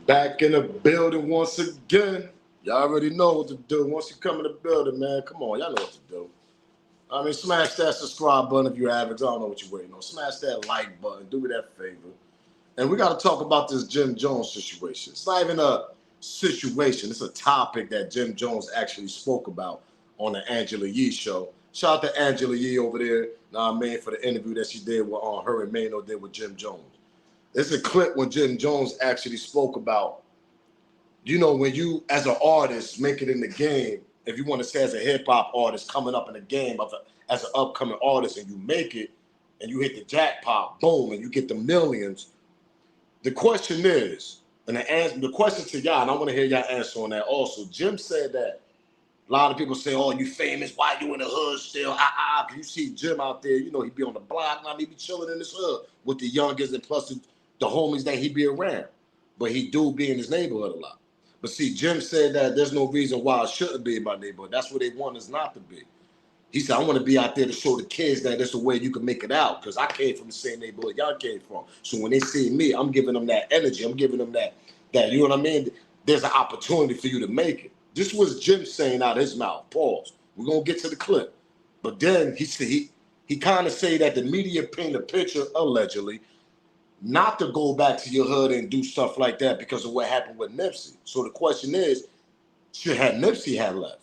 Back in the building once again. Y'all already know what to do. Once you come in the building, man, come on, y'all know what to do. I mean, smash that subscribe button if you haven't. I don't know what you're waiting on. Smash that like button. Do me that favor. And we got to talk about this Jim Jones situation. It's not even a situation. It's a topic that Jim Jones actually spoke about on the Angela Yee show. Shout out to Angela Yee over there, know what I mean, for the interview that she did with her and Mano did with Jim Jones. It's a clip when Jim Jones actually spoke about, when you, as an artist, make it in the game, if you want to say as a hip-hop artist coming up in the game as an upcoming artist and you make it and you hit the jackpot, boom, and you get the millions, the question is, and the question to y'all, and I want to hear y'all answer on that also, Jim said that a lot of people say, oh, you famous, why you in the hood still? You see Jim out there, he be on the block, now he be chilling in his hood with the youngest and plus the homies that he be around. But he do be in his neighborhood a lot. But see, Jim said that there's no reason why it shouldn't be in my neighborhood. That's what they want us not to be. He said, I want to be out there to show the kids that there's a way you can make it out because I came from the same neighborhood y'all came from. So when they see me, I'm giving them that energy. I'm giving them that you know what I mean? There's an opportunity for you to make it. This was Jim saying out of his mouth. Pause. We're going to get to the clip. But then he said he kind of say that the media paint a picture, allegedly, not to go back to your hood and do stuff like that because of what happened with Nipsey. So the question is, should have Nipsey had left?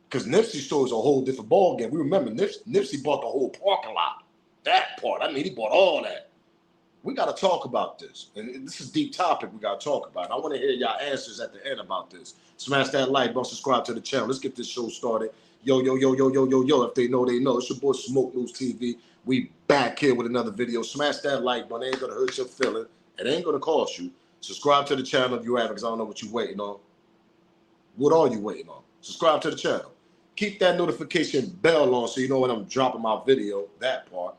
Because Nipsey story is a whole different ballgame. We remember Nipsey bought the whole parking lot. That part, he bought all that. We got to talk about this. And this is a deep topic we got to talk about. I want to hear y'all answers at the end about this. Smash that like button, subscribe to the channel. Let's get this show started. Yo. If they know, they know. It's your boy Smoke News TV. We back here with another video. Smash that like button. It ain't going to hurt your feeling. It ain't going to cost you. Subscribe to the channel if you haven't because I don't know what you're waiting on. What are you waiting on? Subscribe to the channel. Keep that notification bell on so you know when I'm dropping my video, that part.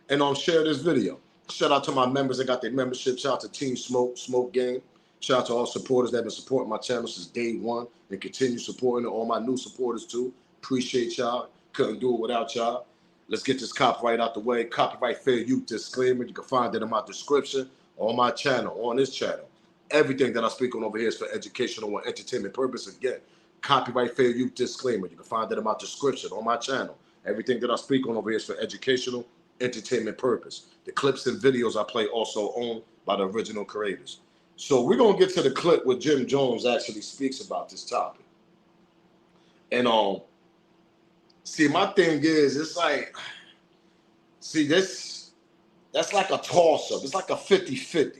And share this video. Shout out to my members that got their membership. Shout out to Team Smoke Gang. Shout out to all supporters that have been supporting my channel since day one and continue supporting it. All my new supporters too. Appreciate y'all. Couldn't do it without y'all. Let's get this copyright out the way. Copyright fair use disclaimer. You can find it in my description on my channel, on this channel. Everything that I speak on over here is for educational and entertainment purpose. Again, copyright fair use disclaimer. You can find that in my description on my channel. Everything that I speak on over here is for educational, entertainment purpose. The clips and videos I play also owned by the original creators. So we're going to get to the clip where Jim Jones actually speaks about this topic. And see, my thing is, it's like, see, that's like a toss-up. It's like a 50-50.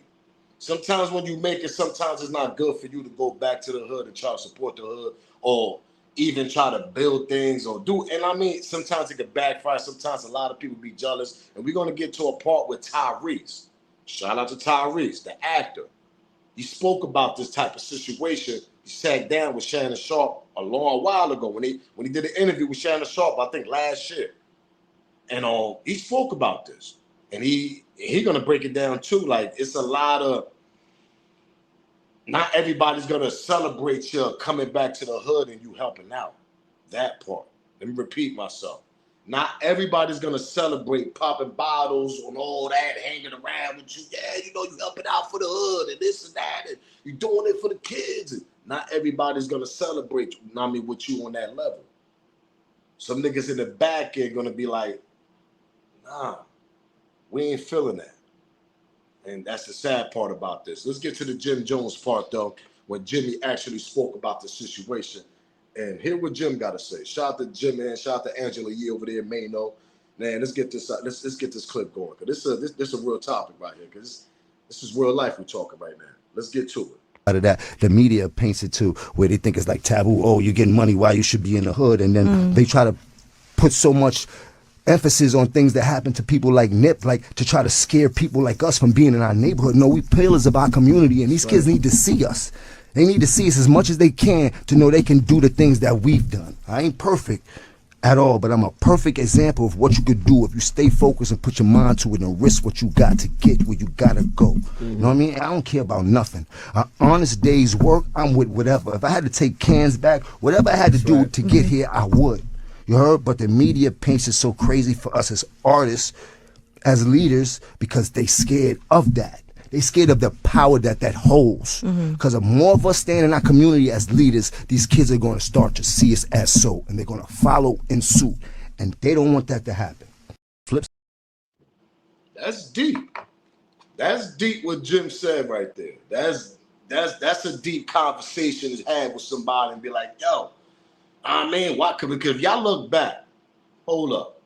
Sometimes when you make it, sometimes it's not good for you to go back to the hood and try to support the hood or even try to build things or do. And sometimes it can backfire. Sometimes a lot of people be jealous. And we're going to get to a part with Tyrese. Shout out to Tyrese, the actor. He spoke about this type of situation. He sat down with Shannon Sharp a long while ago when he did an interview with Shannon Sharp, I think last year. And he spoke about this. And he gonna break it down too. Like it's a lot of, not everybody's gonna celebrate you coming back to the hood and you helping out. That part. Let me repeat myself. Not everybody's gonna celebrate popping bottles and all that, hanging around with you. Yeah, you helping out for the hood and this and that, and you doing it for the kids. And not everybody's gonna celebrate, with you on that level. Some niggas in the back end gonna be like, nah. We ain't feeling that. And that's the sad part about this. Let's get to the Jim Jones part, though, when Jimmy actually spoke about the situation. And hear what Jim got to say. Shout out to Jim, man. Shout out to Angela Yee over there, Mano. Man, let's get this let's get this clip going. Because this is a real topic right here. Because this is real life we're talking right now. Let's get to it. Out of that, the media paints it to where they think it's like taboo. Oh, you're getting money, why you should be in the hood. And then they try to put so much emphasis on things that happen to people like Nip, like to try to scare people like us from being in our neighborhood. No, we pillars of our community, and these kids need to see us. They need to see us as much as they can to know they can do the things that we've done. I ain't perfect at all, but I'm a perfect example of what you could do if you stay focused and put your mind to it and risk what you got to get where you gotta go. You know what I mean? I don't care about nothing. An honest day's work, I'm with whatever. If I had to take cans back, whatever I had to do to get here, I would. You heard? But the media paints it so crazy for us as artists, as leaders, because they scared of that. They scared of the power that holds. Because if more of us stand in our community as leaders, these kids are going to start to see us as so, and they're going to follow in suit. And they don't want that to happen. Flips. That's deep. That's deep what Jim said right there. That's a deep conversation to have with somebody and be like, yo, I mean, why? Because if y'all look back, hold up.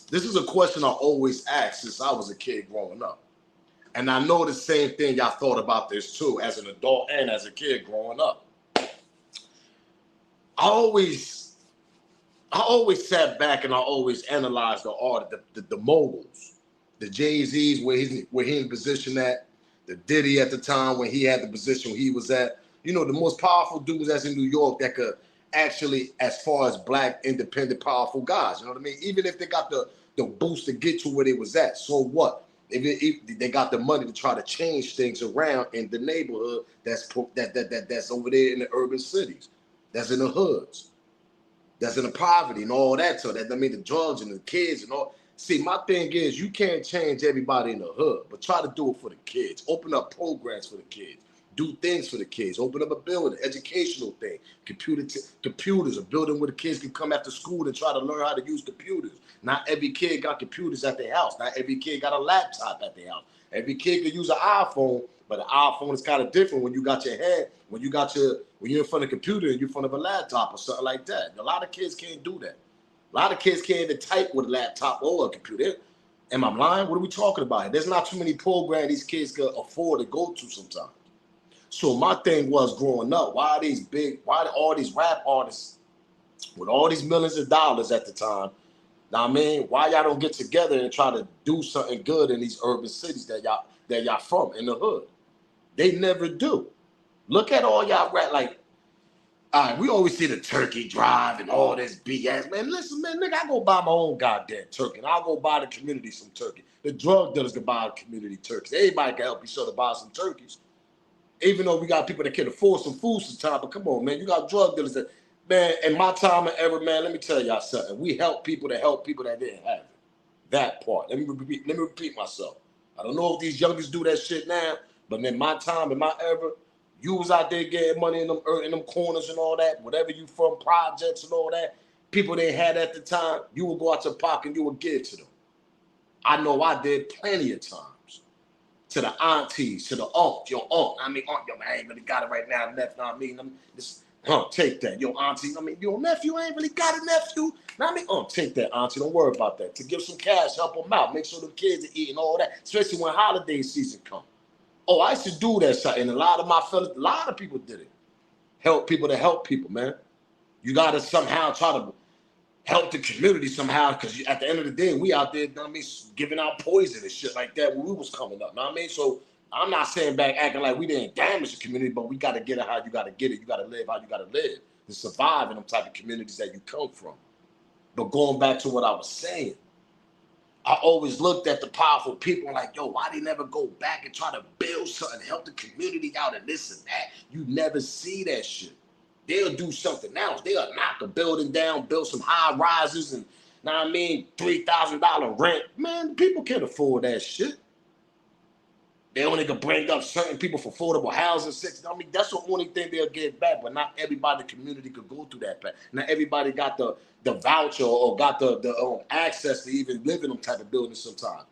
This is a question I always ask since I was a kid growing up. And I know the same thing y'all thought about this too, as an adult and as a kid growing up. I always sat back and I always analyzed the art, the moguls, the Jay-Z's where he in position at, the Diddy at the time when he had the position he was at. You know, the most powerful dudes that's in New York that could actually, as far as black, independent, powerful guys, you know what I mean? Even if they got the boost to get to where they was at, so what? If they got the money to try to change things around in the neighborhood that's over there in the urban cities, that's in the hoods, that's in the poverty and all that. So that, I mean, the drugs and the kids and all. See, my thing is, you can't change everybody in the hood, but try to do it for the kids. Open up programs for the kids. Do things for the kids. Open up a building, educational thing. Computers, a building where the kids can come after school and try to learn how to use computers. Not every kid got computers at their house. Not every kid got a laptop at their house. Every kid can use an iPhone, but an iPhone is kind of different when you got your head, when you're in front of a computer and you're in front of a laptop or something like that. A lot of kids can't do that. A lot of kids can't even type with a laptop or a computer. Am I lying? What are we talking about? There's not too many programs these kids can afford to go to sometimes. So my thing was growing up, why all these rap artists with all these millions of dollars at the time, now I mean, why y'all don't get together and try to do something good in these urban cities that y'all from in the hood? They never do. Look at all y'all rap, like, all right, we always see the turkey drive and all this BS. Man, listen, man, nigga, I go buy my own goddamn turkey. And I'll go buy the community some turkey. The drug dealers can buy the community turkeys. Everybody can help each other buy some turkeys. Even though we got people that can afford some food sometimes, but come on, man, you got drug dealers that, man, in my time and ever, man, let me tell y'all something. We help people that didn't have it. That part. Let me repeat myself. I don't know if these youngsters do that shit now, but in my time, in my era, you was out there getting money in them corners and all that, whatever you from, projects and all that, people they had at the time, you would go out your pocket and you would give to them. I know I did plenty of times. To the aunties, to the aunt, your aunt. I mean, aunt, yo, man, I ain't really got it right now, nephew. I mean, take that. Your auntie, I mean, your nephew ain't really got a nephew. I mean, take that, auntie. Don't worry about that. To give some cash, help them out. Make sure the kids are eating all that, especially when holiday season come. Oh, I used to do that shit, and a lot of my fellas, a lot of people did it. Help people to help people, man. You got to somehow try to help the community somehow, because at the end of the day, we out there, I mean, giving out poison and shit like that when we was coming up. Know what I mean? So I'm not saying back acting like we didn't damage the community, but we got to get it how you got to get it. You got to live how you got to live to survive in them type of communities that you come from. But going back to what I was saying, I always looked at the powerful people like, yo, why they never go back and try to build something, help the community out and this and that? You never see that shit. They'll do something else. They'll knock a building down, build some high rises, and know what I mean, $3,000 rent. Man, people can't afford that shit. They only can bring up certain people for affordable housing. I mean, that's the only thing they'll get back. But not everybody in the community could go through that path. Not everybody got the voucher or got the access to even live in them type of buildings sometimes.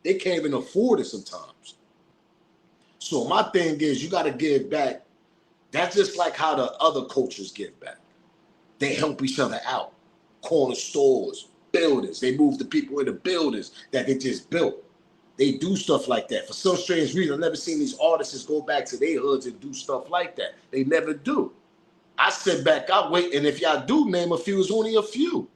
They can't even afford it sometimes. So my thing is, you got to give back. That's just like how the other cultures give back. They help each other out. Corner stores, buildings. They move the people into buildings that they just built. They do stuff like that. For some strange reason, I've never seen these artists go back to their hoods and do stuff like that. They never do. I sit back, I wait, and if y'all do name a few, it's only a few.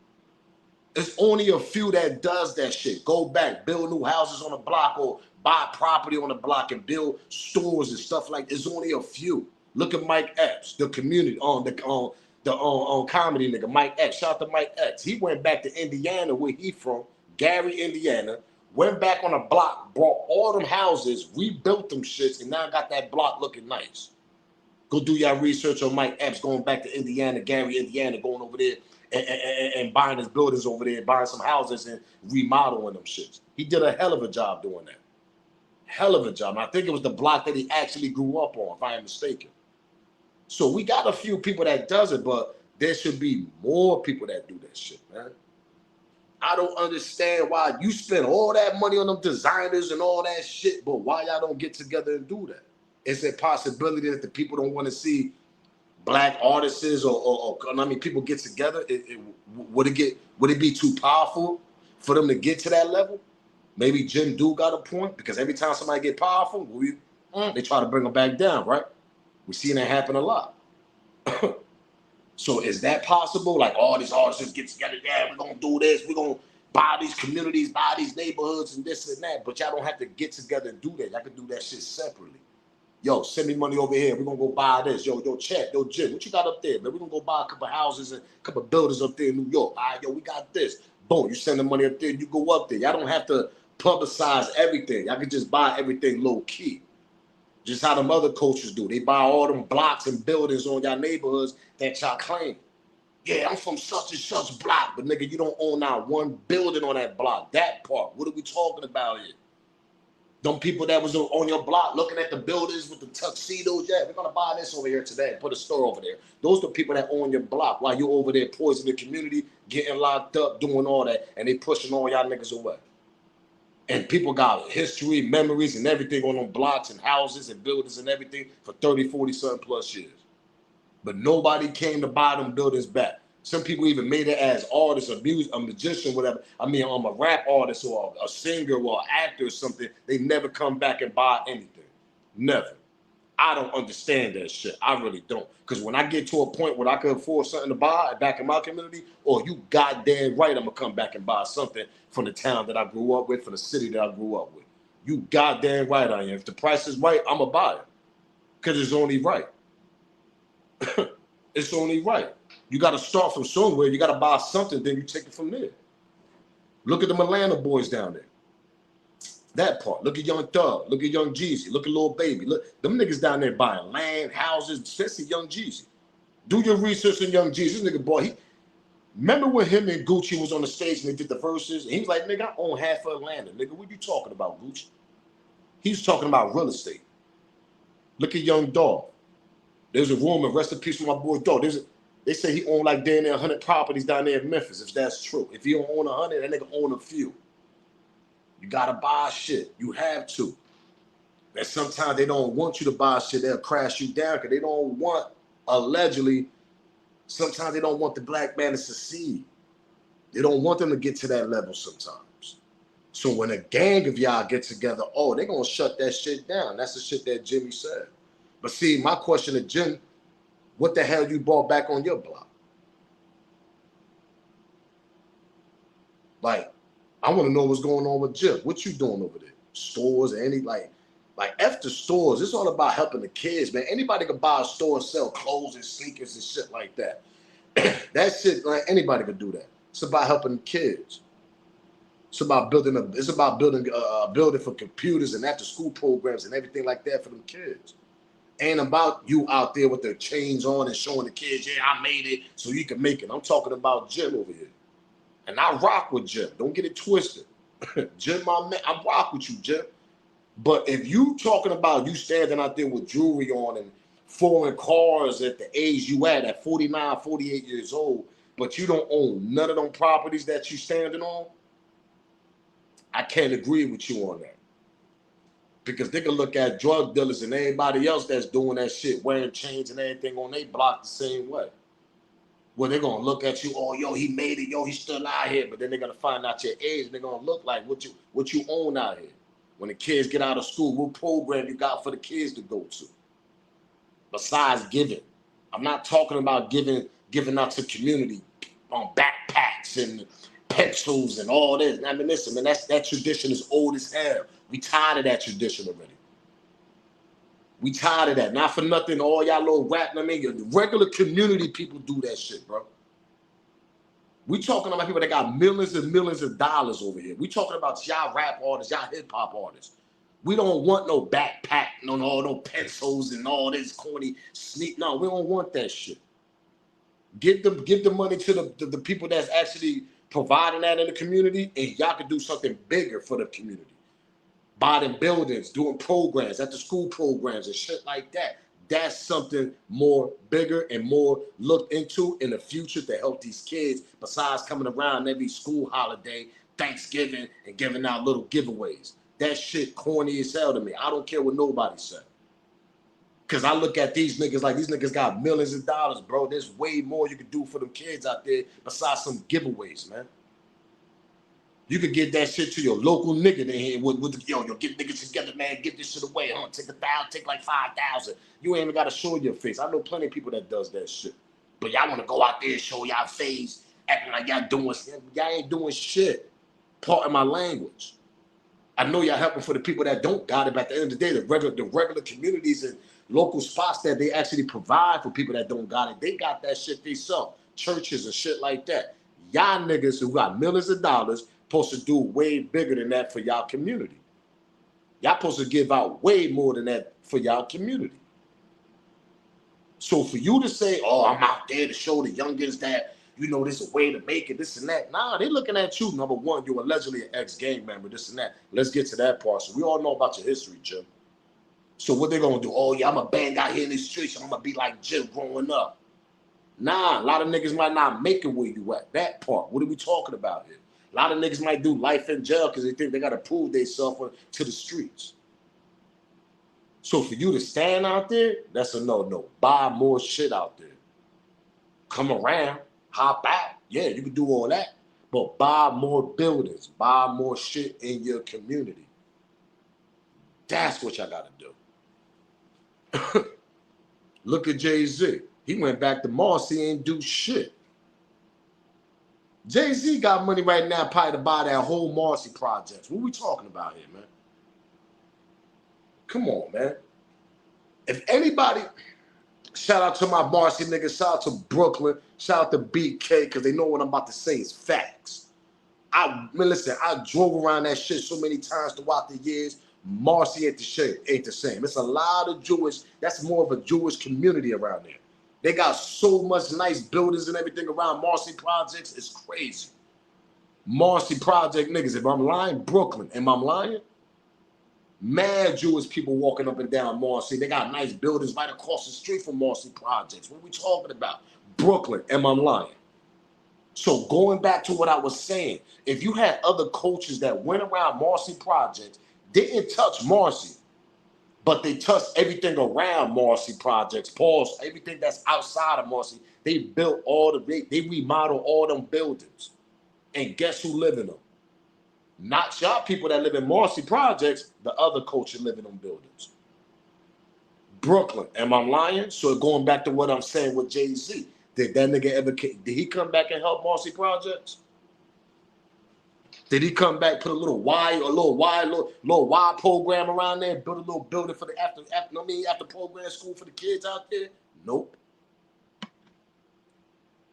It's only a few that does that shit. Go back, build new houses on the block or buy property on the block and build stores and stuff like that. It's only a few. Look at Mike Epps, the community on comedy nigga, Mike Epps. Shout out to Mike Epps. He went back to Indiana, where he from, Gary, Indiana. Went back on the block, brought all them houses, rebuilt them shits, and now got that block looking nice. Go do your research on Mike Epps going back to Indiana, Gary, Indiana, going over there and buying his buildings over there, buying some houses and remodeling them shits. He did a hell of a job doing that. hell of a job. And I think it was the block that he actually grew up on, if I am mistaken. So we got a few people that does it, but there should be more people that do that shit, man. I don't understand why you spend all that money on them designers and all that shit, but why y'all don't get together and do that? Is there a possibility that the people don't want to see black artists or I mean, people get together? Would it be too powerful for them to get to that level? Maybe Jim do got a point, because every time somebody get powerful, they try to bring them back down, right? We're seeing that happen a lot. So is that possible? Like all these artists get together, yeah, we're gonna do this, we're gonna buy these communities, buy these neighborhoods and this and that, but y'all don't have to get together and do that. Y'all can do that shit separately. Yo, send me money over here. We're gonna go buy this. Yo, Chat, yo, Jim, what you got up there, man? We're gonna go buy a couple houses and a couple buildings up there in New York. All right, yo, we got this. Boom, you send the money up there, you go up there. Y'all don't have to publicize everything. Y'all can just buy everything low key. Just how them other cultures do. They buy all them blocks and buildings on y'all neighborhoods that y'all claim. Yeah, I'm from such and such block, but nigga, you don't own not one building on that block. That part. What are we talking about here? Them people that was on your block looking at the buildings with the tuxedos, yeah, we're gonna buy this over here today and put a store over there. Those are the people that own your block while you over there poisoning the community, getting locked up, doing all that, and they pushing all y'all niggas away. And people got history, memories, and everything on them blocks and houses and buildings and everything for 30, 40 something plus years. But nobody came to buy them buildings back. Some people even made it as artists, a magician, whatever. I mean, I'm a rap artist or a singer or an actor or something. They never come back and buy anything. Never. I don't understand that shit. I really don't. Because when I get to a point where I can afford something to buy back in my community, or you goddamn right, I'm going to come back and buy something from the town that I grew up with, from the city that I grew up with. You goddamn right I am. If the price is right, I'm going to buy it. Because it's only right. It's only right. You got to start from somewhere. You got to buy something, then you take it from there. Look at the Atlanta boys down there. That part. Look at Young Thug. Look at Young Jeezy. Look at Lil Baby. Look, them niggas down there buying land, houses, especially Young Jeezy. Do your research on Young Jeezy. This nigga, boy, remember when him and Gucci was on the stage and they did the verses? And he was like, nigga, I own half of Atlanta. Nigga, what you talking about, Gucci? He's talking about real estate. Look at Young Dolph. There's a rumor, rest in peace with my boy Dolph. They say he owned like down there 100 properties down there in Memphis, if that's true. If he don't own 100, that nigga own a few. You gotta buy shit. You have to. And sometimes they don't want you to buy shit. They'll crash you down because they don't want, allegedly, sometimes they don't want the black man to succeed. They don't want them to get to that level sometimes. So when a gang of y'all get together, oh, they're going to shut that shit down. That's the shit that Jimmy said. But see, my question to Jim, what the hell you brought back on your block? Like, I want to know what's going on with Jim. What you doing over there? Stores, any like F the stores. It's all about helping the kids, man. Anybody can buy a store and sell clothes and sneakers and shit like that. That shit, like anybody can do that. It's about helping the kids. It's about building a building for computers and after school programs and everything like that for them kids. Ain't about you out there with the chains on and showing the kids, yeah, I made it so you can make it. I'm talking about Jim over here. And I rock with Jim. Don't get it twisted. Jim, my man, I rock with you, Jim. But if you talking about you standing out there with jewelry on and foreign cars at the age you at 49, 48 years old, but you don't own none of them properties that you standing on, I can't agree with you on that. Because they can look at drug dealers and everybody else that's doing that shit, wearing chains and everything on their block the same way. Well, they're going to look at you, oh, yo, he made it, yo, he's still out here. But then they're going to find out your age, and they're going to look like what you own out here. When the kids get out of school, what program you got for the kids to go to? Besides giving. I'm not talking about giving out to community on backpacks and pencils and all this. I mean, listen, man, that tradition is old as hell. We tired of that tradition already. We tired of that. Not for nothing, all y'all little rap, I mean, the regular community people do that shit, bro. We talking about people that got millions and millions of dollars over here. We talking about y'all rap artists, y'all hip hop artists. We don't want no backpack, no pencils and all this corny sneak. No, we don't want that shit. Give the money to the people that's actually providing that in the community, and y'all can do something bigger for the community. buying buildings, doing programs, after school programs and shit like that. That's something more bigger and more looked into in the future to help these kids, besides coming around every school holiday, Thanksgiving, and giving out little giveaways. That shit corny as hell to me. I don't care what nobody said. Because I look at these niggas like these niggas got millions of dollars, bro. There's way more you can do for them kids out there besides some giveaways, man. You could get that shit to your local nigga in here yo, get niggas together, man, get this shit away, huh? Take 1,000, take like 5,000. You ain't even gotta show your face. I know plenty of people that does that shit. But y'all wanna go out there and show y'all face, acting like y'all ain't doing shit. Pardon my language. I know y'all helping for the people that don't got it, but at the end of the day, the regular communities and local spots that they actually provide for people that don't got it, they got that shit themselves. Churches and shit like that. Y'all niggas who got millions of dollars supposed to do way bigger than that for y'all community. Y'all supposed to give out way more than that for y'all community. So for you to say, oh, I'm out there to show the youngins that, you know, this is a way to make it, this and that. Nah, they looking at you. Number one, you're allegedly an ex-gang member, this and that. Let's get to that part. So we all know about your history, Jim. So what they gonna do? Oh yeah, I'm a bang out here in the streets. I'm gonna be like Jim growing up. Nah, a lot of niggas might not make it where you at. That part. What are we talking about here? A lot of niggas might do life in jail because they think they gotta prove themselves to the streets. So for you to stand out there, that's a no-no. Buy more shit out there. Come around, hop out. Yeah, you can do all that. But buy more buildings. Buy more shit in your community. That's what y'all gotta do. Look at Jay-Z. He went back to Marcy and do shit. Jay-Z got money right now probably to buy that whole Marcy project. What we talking about here, man? Come on, man. If anybody, shout out to my Marcy niggas, shout out to Brooklyn, shout out to BK, because they know what I'm about to say is facts. Listen, I drove around that shit so many times throughout the years. Marcy ain't the same. It's a lot of Jewish, that's more of a Jewish community around there. They got so much nice buildings and everything around Marcy Projects. It's crazy. Marcy Project niggas, if I'm lying, Brooklyn. Am I lying? Mad Jewish people walking up and down Marcy. They got nice buildings right across the street from Marcy Projects. What are we talking about? Brooklyn. Am I lying? So going back to what I was saying, if you had other coaches that went around Marcy Projects, didn't touch Marcy, but they touched everything around Marcy Projects, pause, everything that's outside of Marcy. They built they remodeled all them buildings. And guess who live in them? Not y'all people that live in Marcy Projects, the other culture live in them buildings. Brooklyn, am I lying? So going back to what I'm saying with Jay-Z, did that nigga ever, did he come back and help Marcy Projects? Did he come back, put a little Y program around there, build a little building for the after program school for the kids out there? Nope.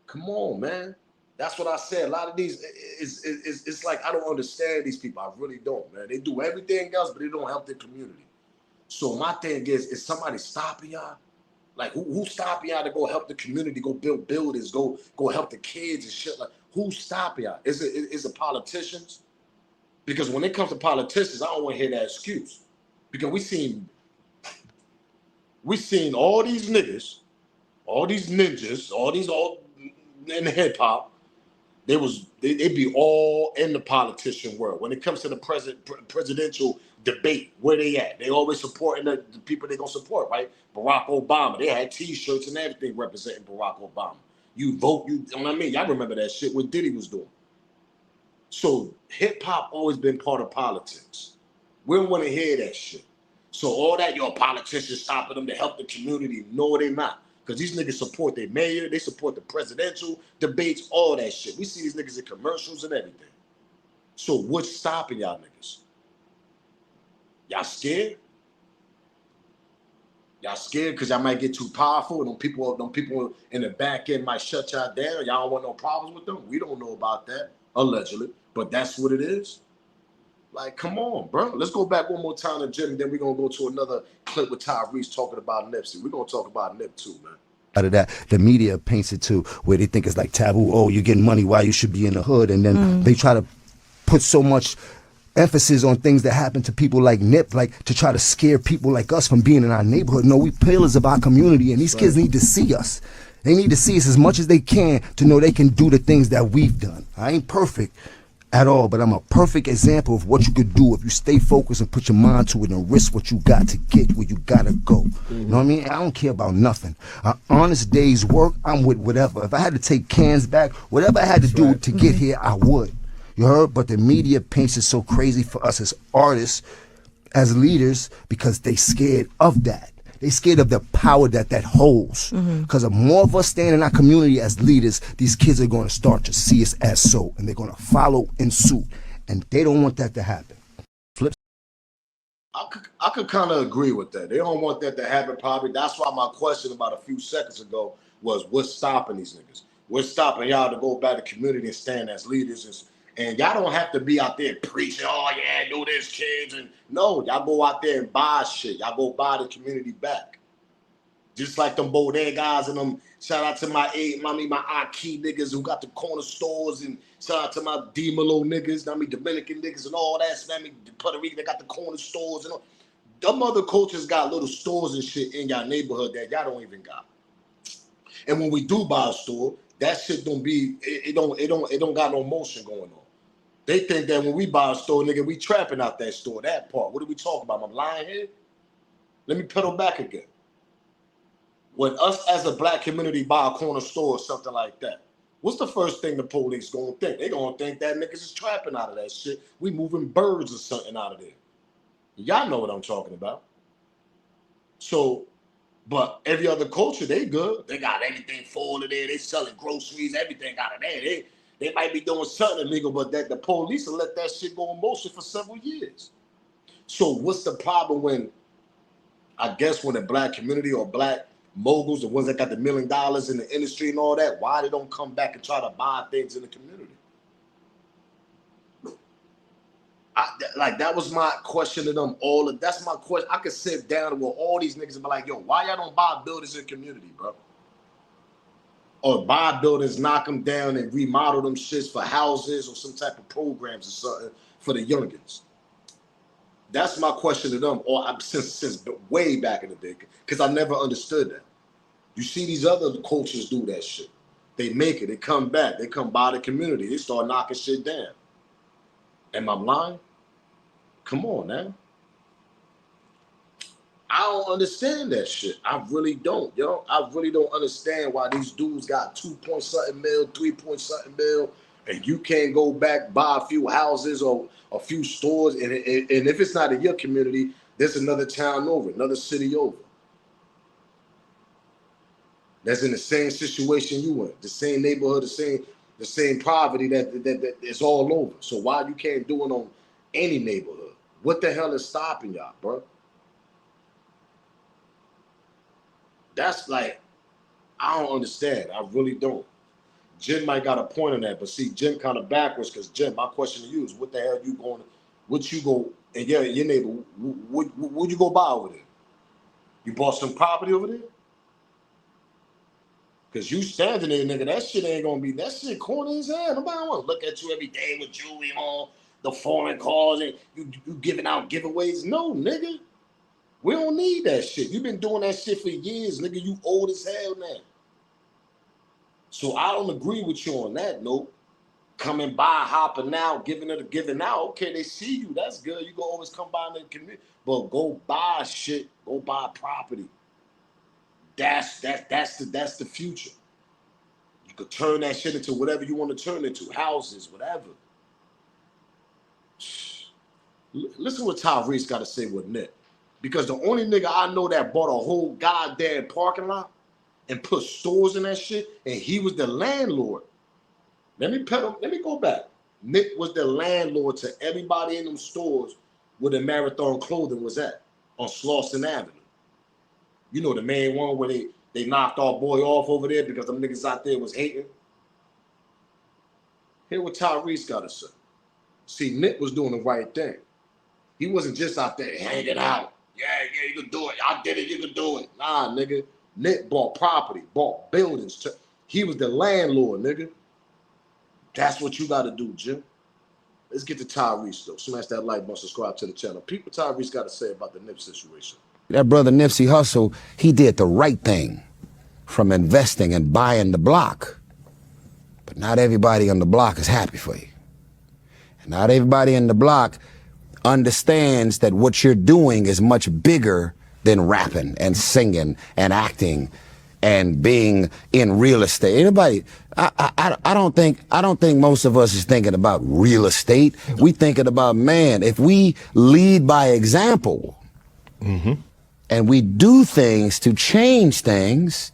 Come on, man. That's what I said. A lot of these, it's like I don't understand these people. I really don't, man. They do everything else, but they don't help their community. So my thing is somebody stopping y'all? Like who's stopping y'all to go help the community, go build buildings, go help the kids and shit? Like who's stopping y'all? Is it politicians? Because when it comes to politicians, I don't want to hear that excuse. Because we seen all these niggas, all these ninjas, all in the hip hop. They be all in the politician world. When it comes to the presidential debate, where they at? They always supporting the people they gonna support, right? Barack Obama. They had T-shirts and everything representing Barack Obama. You vote, you know what I mean? Y'all remember that shit what Diddy was doing. So hip hop always been part of politics. We don't want to hear that shit. So all that your politicians stopping them to help the community, no, they not. Because these niggas support their mayor, they support the presidential debates, all that shit. We see these niggas in commercials and everything. So what's stopping y'all niggas? Y'all scared? Y'all scared because y'all might get too powerful and them people in the back end might shut y'all down. Y'all don't want no problems with them. We don't know about that, allegedly. But that's what it is. Like, come on, bro. Let's go back one more time to Jim, and then we're going to go to another clip with Tyrese talking about Nipsey. We're going to talk about Nip too, man. Out of that, the media paints it too, where they think it's like taboo. Oh, you're getting money, why you should be in the hood. And then they try to put so much emphasis on things that happen to people like Nip, like to try to scare people like us from being in our neighborhood. No, we pillars of our community, and these kids need to see us. They need to see us as much as they can to know they can do the things that we've done. I ain't perfect at all, but I'm a perfect example of what you could do if you stay focused and put your mind to it and risk what you got to get where you gotta go. You know what I mean? I don't care about nothing. An honest day's work, I'm with whatever. If I had to take cans back, whatever I had to do to get here, I would. You heard? But the media paints it so crazy for us as artists, as leaders, because they scared of that. They scared of the power that holds. Because the more of us stand in our community as leaders, these kids are going to start to see us as so, and they're going to follow in suit. And they don't want that to happen. I could kind of agree with that. They don't want that to happen, probably. That's why my question about a few seconds ago was, what's stopping these niggas? What's stopping y'all to go back to community and stand as leaders? And y'all don't have to be out there preaching, oh yeah, do this, kids. And no, y'all go out there and buy shit. Y'all go buy the community back. Just like them bodega guys and them, shout out to my Aki niggas who got the corner stores, and shout out to my D-Malo niggas, Dominican niggas and all that. Puerto Rican, they got the corner stores and all. Them other cultures got little stores and shit in y'all neighborhood that y'all don't even got. And when we do buy a store, that shit don't be, it don't got no motion going on. They think that when we buy a store, nigga, we trapping out that store, that part. What are we talking about? I'm lying here? Let me pedal back again. When us as a black community buy a corner store or something like that, what's the first thing the police gonna think? They gonna think that niggas is trapping out of that shit. We moving birds or something out of there. Y'all know what I'm talking about. So, but every other culture, they good. They got everything full of there. They selling groceries, everything out of there. They might be doing something illegal, but that the police will let that shit go in motion for several years. So what's the problem when, I guess when the black community or black moguls, the ones that got the $1 million in the industry and all that, why they don't come back and try to buy things in the community? That was my question to them. That's my question. I could sit down with all these niggas and be like, yo, why y'all don't buy buildings in the community, bro? Or buy buildings, knock them down, and remodel them shits for houses or some type of programs or something for the youngins. That's my question to them, or since way back in the day, because I never understood that. You see these other cultures do that shit. They make it, they come back, they come by the community, they start knocking shit down. Am I lying? Come on, man. I don't understand that shit. I really don't, yo. I really don't understand why these dudes got 2-point-something mil, 3-point-something mil, and you can't go back, buy a few houses or a few stores. And if it's not in your community, there's another town over, another city over. That's in the same situation you in, the same neighborhood, the same poverty that is all over. So why you can't do it on any neighborhood? What the hell is stopping y'all, bro? That's like, I don't understand. I really don't. Jim might got a point on that, but see, Jim kind of backwards, because Jim, my question to you is, what the hell you going, what you go, and your neighbor, what you go buy over there? You bought some property over there? Because you standing there, nigga, that shit ain't gonna be, that shit corny as hell. Nobody want to look at you every day with jewelry on, the foreign cars, and you giving out giveaways. No, nigga. We don't need that shit. You've been doing that shit for years, nigga. You old as hell now. So I don't agree with you on that note. Coming by, hopping out, giving out. Okay, they see you. That's good. You go always come by in the community. But go buy shit. Go buy property. That's the future. You could turn that shit into whatever you want to turn it into. Houses, whatever. Listen what Tyrese got to say with Nick. Because the only nigga I know that bought a whole goddamn parking lot and put stores in that shit, and he was the landlord. Let me go back. Nick was the landlord to everybody in them stores where the Marathon Clothing was at, on Slauson Avenue. You know, the main one where they knocked our boy off over there because them niggas out there was hating. Hear what Tyrese got to say. See, Nick was doing the right thing. He wasn't just out there hanging out. Yeah, you can do it. I did it, you can do it. Nah, nigga. Nick bought property, bought buildings. He was the landlord, nigga. That's what you got to do, Jim. Let's get to Tyrese, though. Smash that like button, subscribe to the channel. People Tyrese got to say about the Nip situation. That brother Nipsey Hussle, he did the right thing from investing and buying the block. But not everybody on the block is happy for you. And not everybody in the block understands that what you're doing is much bigger than rapping and singing and acting and being in real estate. Anybody, I don't think most of us is thinking about real estate. We thinking about, man, if we lead by example and we do things to change things,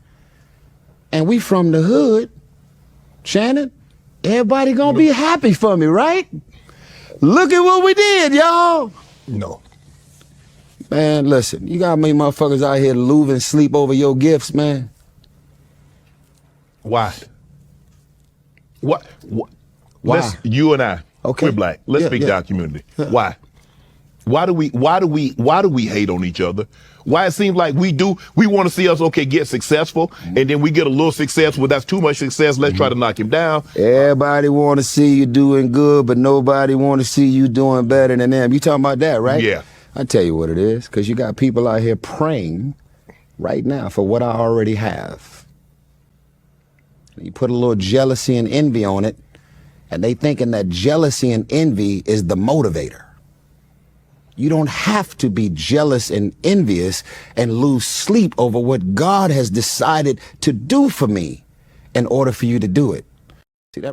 and we from the hood, Shannon, everybody gonna be happy for me, right? Look at what we did, y'all. No. Man, listen, you got me motherfuckers out here losing sleep over your gifts, man. Why? What? Why? Let's, you and I, Okay. we're black. Let's speak to our community. Why? Why do we hate on each other? Why it seems like we want to see us, okay, get successful, and then we get a little success, well, that's too much success, let's try to knock him down. Everybody want to see you doing good, but nobody want to see you doing better than them. You talking about that, right? Yeah. I tell you what it is, because you got people out here praying right now for what I already have. You put a little jealousy and envy on it, and they thinking that jealousy and envy is the motivator. You don't have to be jealous and envious and lose sleep over what God has decided to do for me in order for you to do it. See that?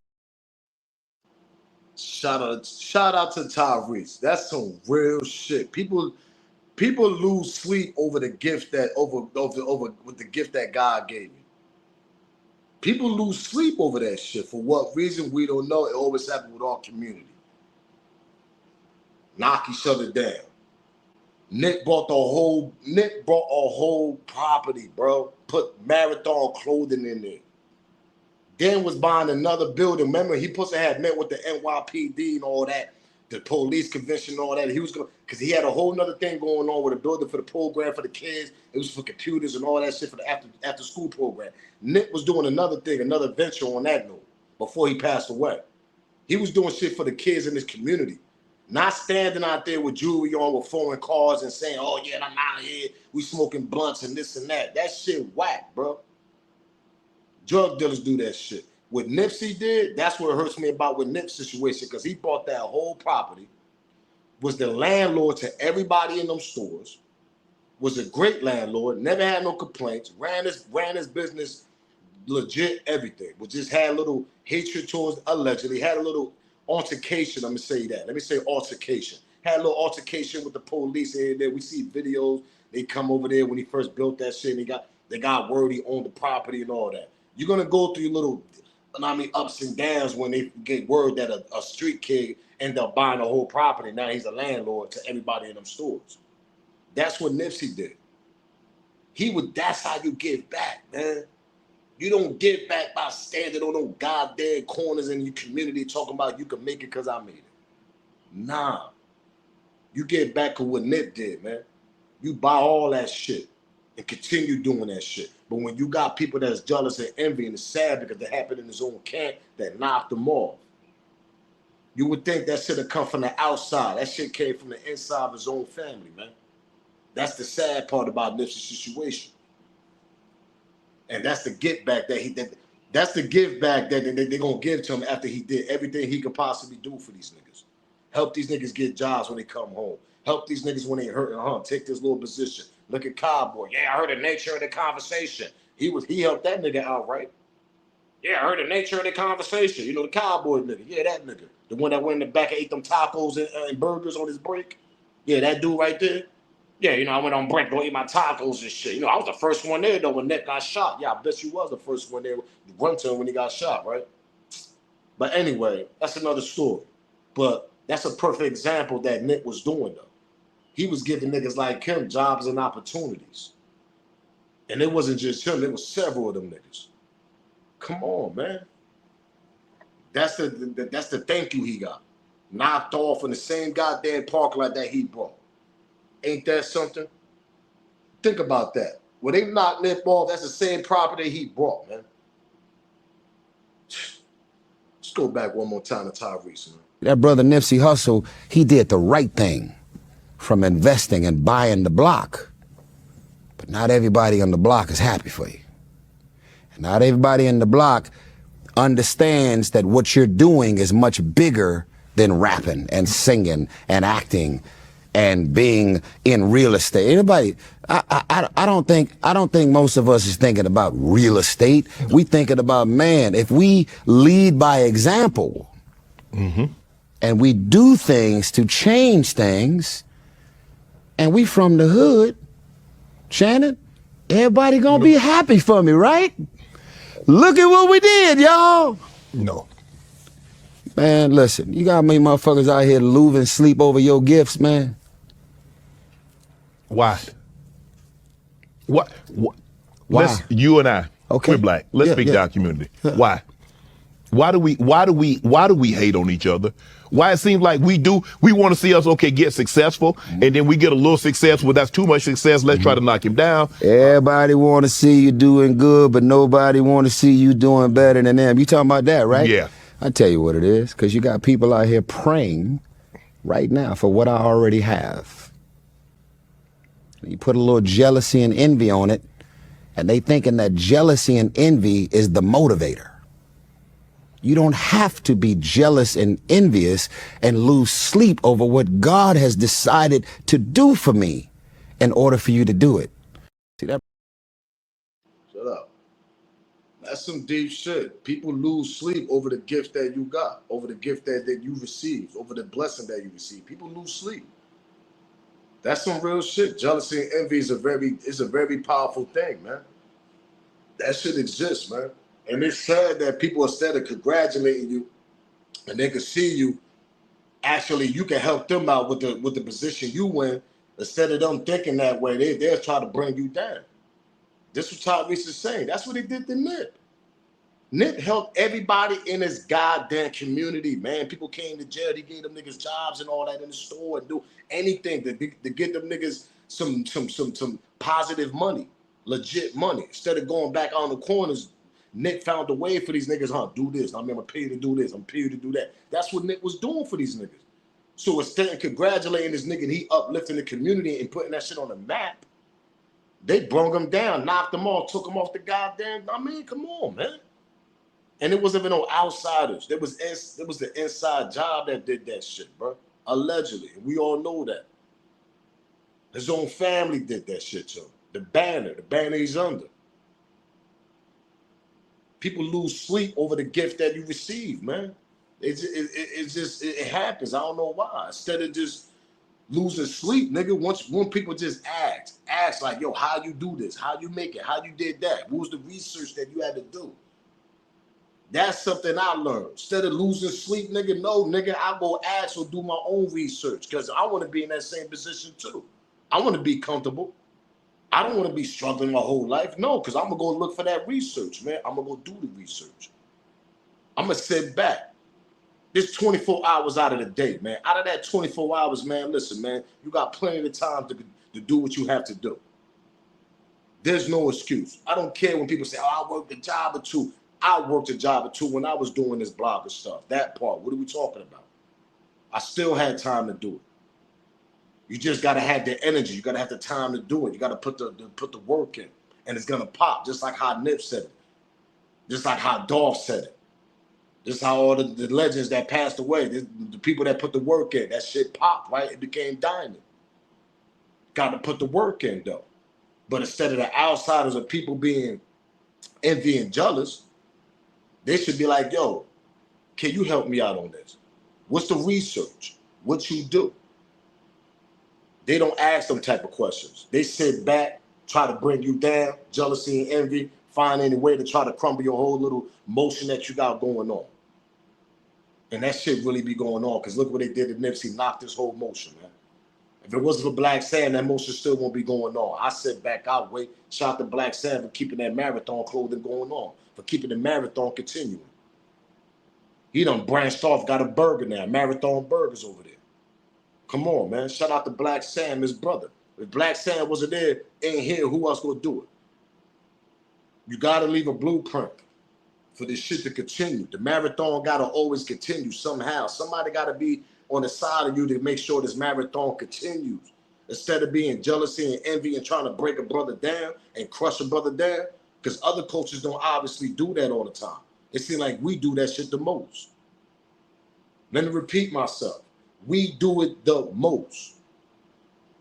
Shout out to Tyrese. That's some real shit. People lose sleep over the gift that over with the gift that God gave you. People lose sleep over that shit. For what reason, we don't know. It always happens with our community. Naki shut it down. Nick brought a whole property, bro. Put Marathon clothing in there. Dan was buying another building. Remember, he supposed to have met with the NYPD and all that, the police convention and all that. He was gonna, because he had a whole nother thing going on with a building for the program for the kids. It was for computers and all that shit for the after school program. Nick was doing another thing, another venture on that note before he passed away. He was doing shit for the kids in his community. Not standing out there with jewelry on with foreign cars and saying, oh yeah, I'm out here, we smoking blunts and this and that. That shit whack, bro. Drug dealers do that shit. What Nipsey did, that's what hurts me about with Nip's situation, because he bought that whole property, was the landlord to everybody in them stores, was a great landlord, never had no complaints, ran his business legit, everything. But just had a little hatred towards, allegedly, had a little altercation, let me say that. Let me say altercation. Had a little altercation with the police here and there. We see videos, they come over there when he first built that shit, and they got word he owned the property and all that. You're gonna go through your little, ups and downs when they get word that a street kid ended up buying the whole property. Now he's a landlord to everybody in them stores. That's what Nipsey did. That's how you give back, man. You don't give back by standing on those goddamn corners in your community talking about you can make it because I made it. Nah. You get back to what Nip did, man. You buy all that shit and continue doing that shit. But when you got people that's jealous and envy and it's sad because they happened in his own camp that knocked them off, you would think that shit would come from the outside. That shit came from the inside of his own family, man. That's the sad part about Nipsey's situation. And that's the give back that's the give back that they're gonna give to him after he did everything he could possibly do for these niggas. Help these niggas get jobs when they come home. Help these niggas when they hurt and harm. Take this little position. Look at Cowboy. Yeah, I heard the nature of the conversation. He helped that nigga out, right? Yeah, I heard the nature of the conversation. You know, the Cowboy nigga. Yeah, that nigga. The one that went in the back and ate them tacos and burgers on his break. Yeah, that dude right there. Yeah, you know, I went on break, go eat my tacos and shit. You know, I was the first one there, though, when Nick got shot. Yeah, I bet you was the first one there to run to him when he got shot, right? But anyway, that's another story. But that's a perfect example that Nick was doing, though. He was giving niggas like him jobs and opportunities. And it wasn't just him, it was several of them niggas. Come on, man. That's the thank you he got. Knocked off in the same goddamn parking lot that he brought. Ain't that something? Think about that. When they knocked Nip off, that's the same property he brought, man. Let's go back one more time to Tyrese, man. That brother Nipsey Hussle, he did the right thing from investing and buying the block. But not everybody on the block is happy for you. And not everybody in the block understands that what you're doing is much bigger than rapping and singing and acting and being in real estate. Anybody, I don't think most of us is thinking about real estate. We thinking about, man, if we lead by example, and we do things to change things, and we from the hood, Shannon, everybody gonna be happy for me, right? Look at what we did, y'all. No. Man, listen, you got me motherfuckers out here losing sleep over your gifts, man. Why? What? Why? You and I, Okay. we're black. Let's Yeah, speak yeah. to our community. Why? Why do we hate on each other? Why it seems like we want to see us, okay, get successful, and then we get a little success, well, that's too much success, let's try to knock him down. Everybody want to see you doing good, but nobody want to see you doing better than them. You talking about that, right? Yeah. I tell you what it is, because you got people out here praying right now for what I already have. You put a little jealousy and envy on it, and they thinking that jealousy and envy is the motivator. You don't have to be jealous and envious and lose sleep over what God has decided to do for me in order for you to do it. See that? Shut up. That's some deep shit. People lose sleep over the gift that you got, over the gift that you received, over the blessing that you received. People lose sleep. That's some real shit. Jealousy and envy is a very powerful thing, man. That shit exists, man. And it's sad that people, instead of congratulating you and they can see you, actually you can help them out with the position you in. Instead of them thinking that way, they'll try to bring you down. This was Tyrese is saying. That's what he did to Nip. Nip helped everybody in his goddamn community, man. People came to jail. He gave them niggas jobs and all that in the store and do anything to get them niggas some positive money, legit money. Instead of going back on the corners, Nick found a way for these niggas, do this. I'm gonna pay you to do this. I'm pay you to do that. That's what Nick was doing for these niggas. So instead of congratulating this nigga and he uplifting the community and putting that shit on the map, they brung him down, knocked him off, took him off the goddamn. I mean, come on, man. And it wasn't even no outsiders. It was the inside job that did that shit, bro. Allegedly. And we all know that. His own family did that shit to him. The banner he's under. People lose sleep over the gift that you receive, man. It happens. I don't know why. Instead of just losing sleep, nigga, when people just ask like, yo, how you do this? How you make it? How you did that? What was the research that you had to do? That's something I learned. Instead of losing sleep, nigga, no, nigga, I go ask or do my own research because I want to be in that same position too. I want to be comfortable. I don't want to be struggling my whole life. No, because I'm going to go look for that research, man. I'm going to go do the research. I'm going to sit back. There's 24 hours out of the day, man. Out of that 24 hours, man, listen, man, you got plenty of time to do what you have to do. There's no excuse. I don't care when people say, oh, I worked a job or two. I worked a job or two when I was doing this blogger stuff. That part, what are we talking about? I still had time to do it. You just gotta have the energy. You gotta have the time to do it. You gotta put the work in, and it's gonna pop. Just like how Nip said it, just like how Dolph said it, just how all the legends that passed away, the people that put the work in, that shit popped, right? It became diamond. Got to put the work in though. But instead of the outsiders of people being envy and jealous, they should be like, yo, can you help me out on this? What's the research? What you do? They don't ask them type of questions. They sit back, try to bring you down, jealousy and envy, find any way to try to crumble your whole little motion that you got going on. And that shit really be going on, because look what they did to Nipsey, knocked his whole motion, man. If it wasn't for Black Sand, that motion still won't be going on. I sit back, I'll wait. Shout out to Black Sand for keeping that marathon clothing going on, for keeping the marathon continuing. He done branched off, got a burger now, Marathon Burgers over there. Come on, man. Shout out to Black Sam, his brother. If Black Sam wasn't there, ain't here, who else gonna do it? You gotta leave a blueprint for this shit to continue. The marathon gotta always continue somehow. Somebody gotta be on the side of you to make sure this marathon continues. Instead of being jealousy and envy and trying to break a brother down and crush a brother down, because other coaches don't obviously do that all the time. It seems like we do that shit the most. Let me repeat myself. We do it the most.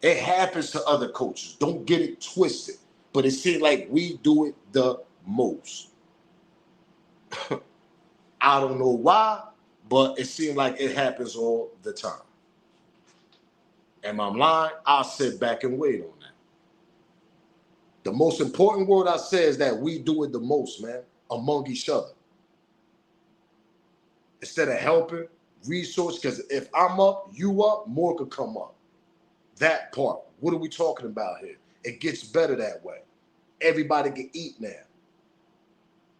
It happens to other coaches. Don't get it twisted. But it seems like we do it the most. I don't know why, but it seems like it happens all the time. Am I lying? I'll sit back and wait on that. The most important word I say is that we do it the most, man, among each other. Instead of helping, resource, because if I'm up, you up, more could come up. That part. What are we talking about here? It gets better that way. Everybody can eat now.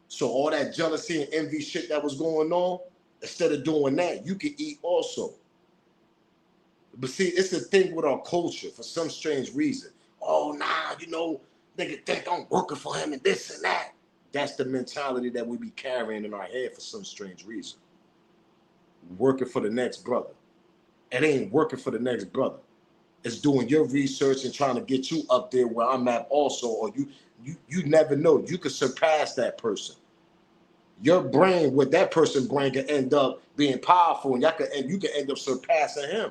So all that jealousy and envy shit that was going on, instead of doing that, you can eat also. But see, it's the thing with our culture for some strange reason. Oh, nah, you know, nigga think I'm working for him and this and that. That's the mentality that we be carrying in our head for some strange reason. Working for the next brother. It ain't working for the next brother. It's doing your research and trying to get you up there where I'm at also, or you never know. You could surpass that person. Your brain, with that person's brain, can end up being powerful, and you can end up surpassing him.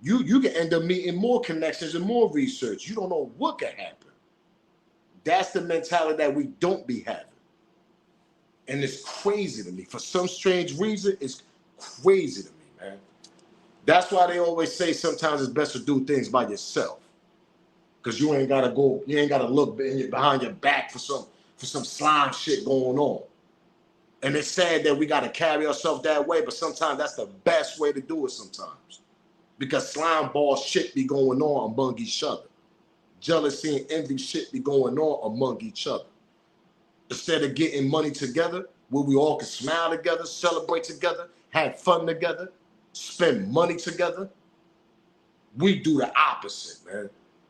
You can end up meeting more connections and more research. You don't know what could happen. That's the mentality that we don't be having. And it's crazy to me. For some strange reason, it's crazy to me, man. That's why they always say sometimes it's best to do things by yourself. Because you ain't gotta look behind your back for some slime shit going on. And it's sad that we gotta carry ourselves that way, but sometimes that's the best way to do it sometimes. Because slime ball shit be going on among each other. Jealousy and envy shit be going on among each other. Instead of getting money together, where we all can smile together, celebrate together, have fun together, spend money together, we do the opposite, man.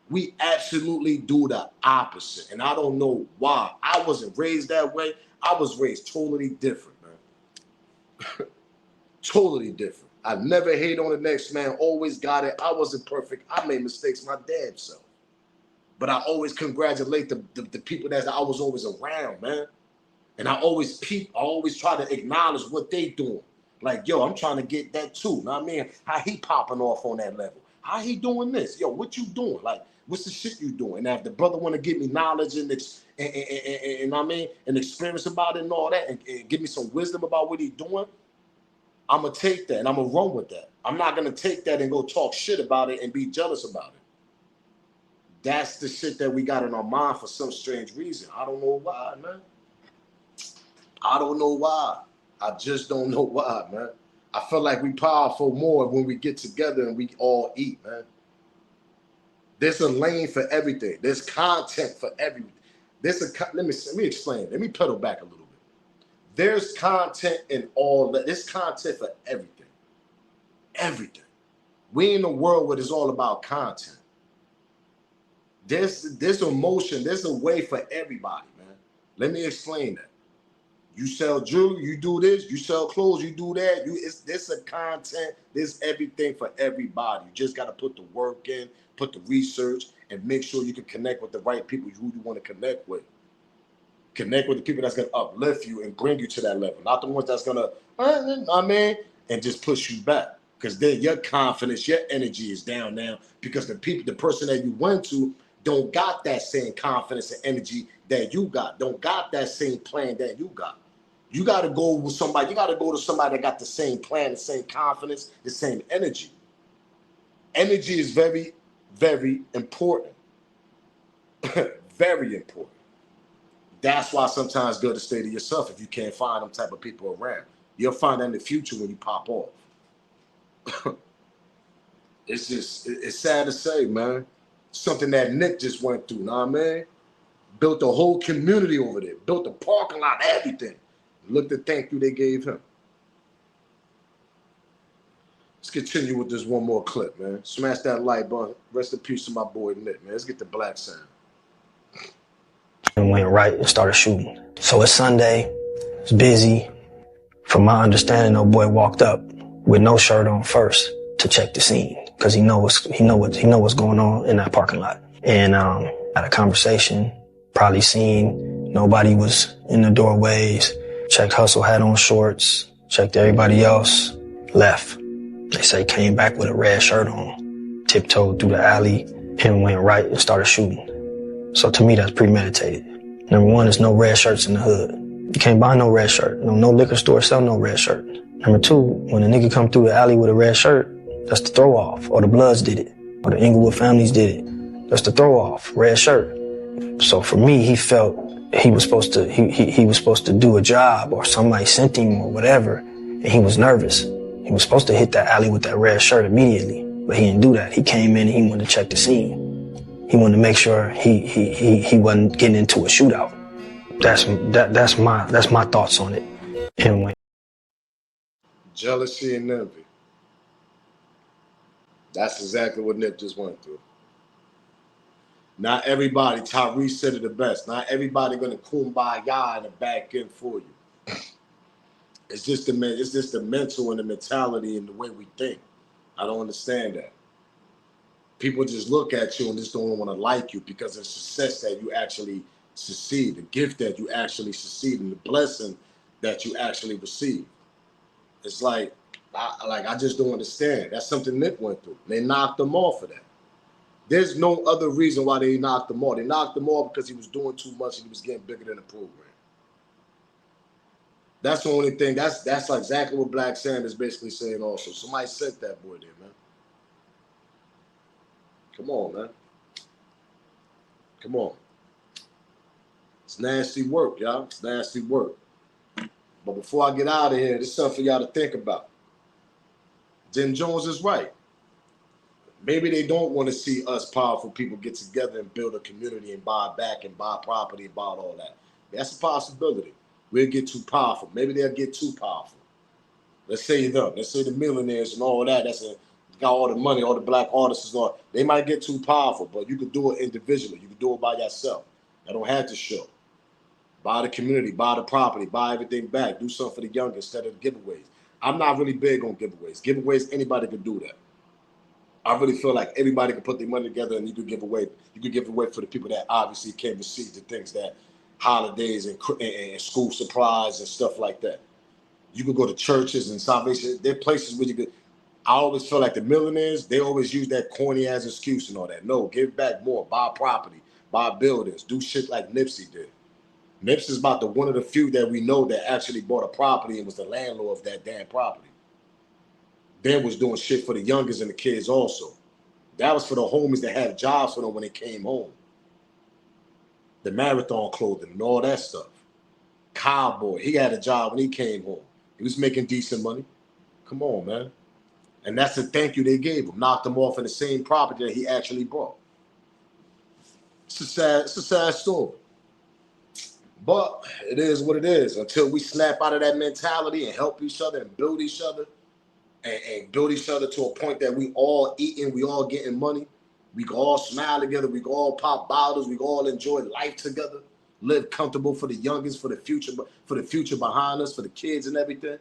We absolutely do the opposite. And I don't know why. I wasn't raised that way. I was raised totally different, man. Totally different. I never hate on the next man, always got it. I wasn't perfect. I made mistakes my damn self. But I always congratulate the people that I was always around, man. And I always try to acknowledge what they doing. Like, yo, I'm trying to get that too. Know what I mean? How he popping off on that level? How he doing this? Yo, what you doing? Like, what's the shit you doing? Now, if the brother want to give me knowledge and I mean, and experience about it and all that, and give me some wisdom about what he doing, I'm gonna take that and I'm gonna run with that. I'm not gonna take that and go talk shit about it and be jealous about it. That's the shit that we got in our mind for some strange reason. I don't know why, man. I don't know why. I just don't know why, man. I feel like we powerful more when we get together and we all eat, man. There's a lane for everything. There's content for everything. Let me explain. Let me pedal back a little bit. There's content in all that. There's content for everything. Everything. We in a world where it's all about content. There's emotion. There's a way for everybody, man. Let me explain that. You sell jewelry, you do this. You sell clothes, you do that. It's a content. There's everything for everybody. You just got to put the work in, put the research, and make sure you can connect with the right people who you want to connect with. Connect with the people that's going to uplift you and bring you to that level. Not the ones that's going to, and just push you back. Because then your confidence, your energy is down now because the person that you went to don't got that same confidence and energy that you got. Don't got that same plan that you got. You got to go with somebody. You got to go to somebody that got the same plan, the same confidence, the same energy. Energy is very, very important. Very important. That's why sometimes it's good to stay to yourself if you can't find them type of people around. You'll find that in the future when you pop off. It's sad to say, man. Something that Nick just went through, know what I mean? Built a whole community over there. Built a parking lot, everything. Look the thank you they gave him. Let's continue with this one more clip, man. Smash that like button. Rest in peace to my boy Nick, man. Let's get the black sound. And went right and started shooting. So it's Sunday, it's busy. From my understanding, old boy walked up with no shirt on first to check the scene because he know what's going on in that parking lot. And had a conversation, probably seen nobody was in the doorways. Checked Hustle had on shorts, checked everybody else, left. They say came back with a red shirt on, tiptoed through the alley and went right and started shooting. So to me, that's premeditated. Number one, there's no red shirts in the hood. You can't buy no red shirt. No liquor store sell no red shirt. Number two, when a nigga come through the alley with a red shirt, that's the throw off. Or the Bloods did it. Or the Inglewood families did it. That's the throw off, red shirt. So for me, he felt he was supposed to do a job, or somebody sent him or whatever, and he was nervous. He was supposed to hit that alley with that red shirt immediately, but he didn't do that. He came in and he wanted to check the scene. He wanted to make sure he wasn't getting into a shootout. That's my thoughts on it. And when Jealousy and envy. That's exactly what Nip just went through. Not everybody, Tyrese said it the best, not everybody gonna kumbaya in the back end for you. It's just the mental and the mentality and the way we think. I don't understand that. People just look at you and just don't want to like you because of the success that you actually succeed, the gift that you actually succeed, and the blessing that you actually receive. It's like I just don't understand. That's something Nip went through. They knocked him off of that. There's no other reason why they knocked him off. They knocked him off because he was doing too much and he was getting bigger than the program. That's the only thing. That's exactly what Black Sam is basically saying also. Somebody sent that boy there, man. Come on, man. Come on. It's nasty work, y'all. It's nasty work. But before I get out of here, there's something for y'all to think about. Jim Jones is right. Maybe they don't want to see us powerful people get together and build a community and buy back and buy property and buy all that. That's a possibility. We'll get too powerful. Maybe they'll get too powerful. Let's say them. Let's say the millionaires and all that. Got all the money, all the black artists and all. They might get too powerful, but you can do it individually. You can do it by yourself. I don't have to show. Buy the community, buy the property, buy everything back. Do something for the young instead of giveaways. I'm not really big on giveaways. Giveaways, anybody can do that. I really feel like everybody can put their money together and you can give away. You can give away for the people that obviously can't receive the things that holidays and school supplies and stuff like that. You could go to churches and salvation. There are places where you could. I always feel like the millionaires, they always use that corny ass excuse and all that. No, give back more. Buy property. Buy buildings. Do shit like Nipsey did. Nipsey's about the one of the few that we know that actually bought a property and was the landlord of that damn property. Ben was doing shit for the youngers and the kids also. That was for the homies that had jobs for them when they came home. The marathon clothing and all that stuff. Cowboy, he had a job when he came home. He was making decent money. Come on, man. And that's the thank you they gave him. Knocked him off in the same property that he actually bought. It's a sad story. But it is what it is. Until we snap out of that mentality and help each other and build each other, and build each other to a point that we all eating, we all getting money, we can all smile together, we can all pop bottles, we can all enjoy life together, live comfortable for the youngest, for the future behind us, for the kids and everything.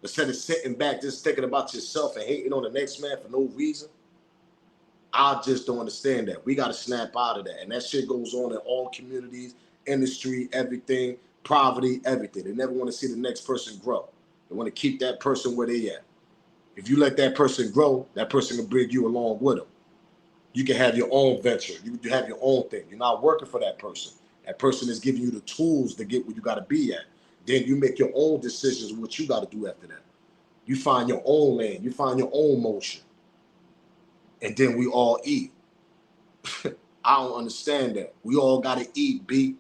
Instead of sitting back just thinking about yourself and hating on the next man for no reason. I just don't understand that. We got to snap out of that. And that shit goes on in all communities, industry, everything, poverty, everything. They never want to see the next person grow. They want to keep that person where they at. If you let that person grow, that person can bring you along with them. You can have your own venture. You can have your own thing. You're not working for that person. That person is giving you the tools to get where you got to be at. Then you make your own decisions of what you got to do after that. You find your own lane. You find your own motion. And then we all eat. I don't understand that. We all got to eat, B.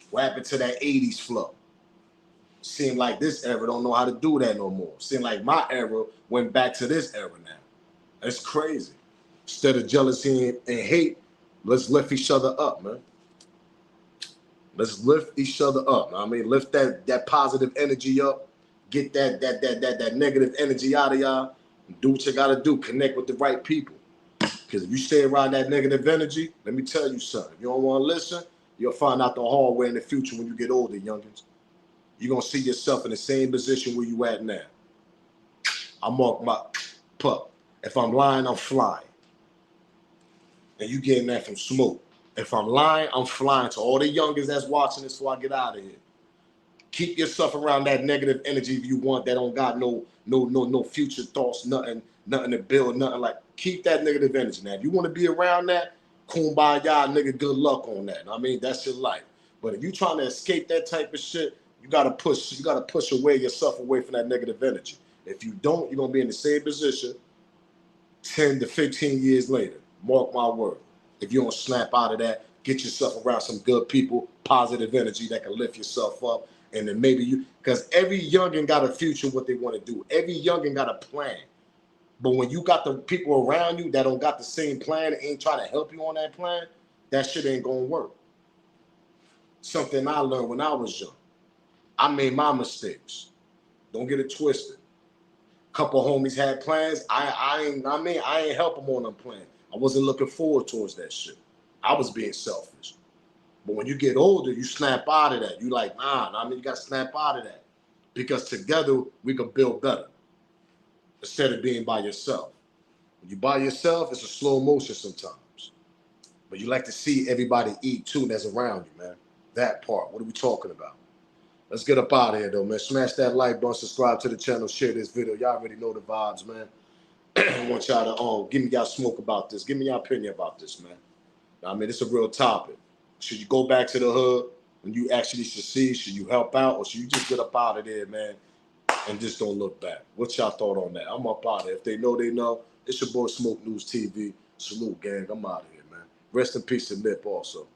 What happened to that 80s flow? Seem like this era don't know how to do that no more. Seem like my era went back to this era now. That's crazy. Instead of jealousy and hate, let's lift each other up, man. Let's lift each other up. I mean, lift that positive energy up. Get that negative energy out of y'all. Do what you gotta do. Connect with the right people. Because if you stay around that negative energy, let me tell you something. If you don't want to listen, You'll find out the hard way in the future when you get older, youngins. You're going to see yourself in the same position where you at now. I mark my pup. If I'm lying, I'm flying. And you getting that from smoke. If I'm lying, I'm flying. To all the youngins that's watching this before I get out of here. Keep yourself around that negative energy if you want. That don't got no future thoughts, nothing to build, nothing like. Keep that negative energy. Now, if you want to be around that, kumbaya, nigga, good luck on that. I mean, that's your life. But if you trying to escape that type of shit, you gotta push yourself away from that negative energy. If you don't, you're gonna be in the same position 10 to 15 years later. Mark my word. If you don't snap out of that, get yourself around some good people, positive energy that can lift yourself up. And then maybe you, because every youngin got a future, what they want to do. Every youngin got a plan. But when you got the people around you that don't got the same plan and ain't trying to help you on that plan, that shit ain't gonna work. Something I learned when I was young. I made my mistakes. Don't get it twisted. Couple homies had plans. I ain't help them on them plans. I wasn't looking forward towards that shit. I was being selfish. But when you get older, you snap out of that. You like, you gotta snap out of that. Because together we can build better. Instead of being by yourself. When you by yourself, it's a slow motion sometimes. But you like to see everybody eat too that's around you, man. That part. What are we talking about? Let's get up out of here, though, man. Smash that like button, subscribe to the channel, share this video. Y'all already know the vibes, man. I want y'all to give me y'all smoke about this. Give me your opinion about this, man. I mean, it's a real topic. Should you go back to the hood when you actually succeed? Should you help out, or should you just get up out of there, man, and just don't look back? What's y'all thought on that? I'm up out of here. If they know, they know. It's your boy Smoke News TV. Salute, gang. I'm out of here, man. Rest in peace to Nip also.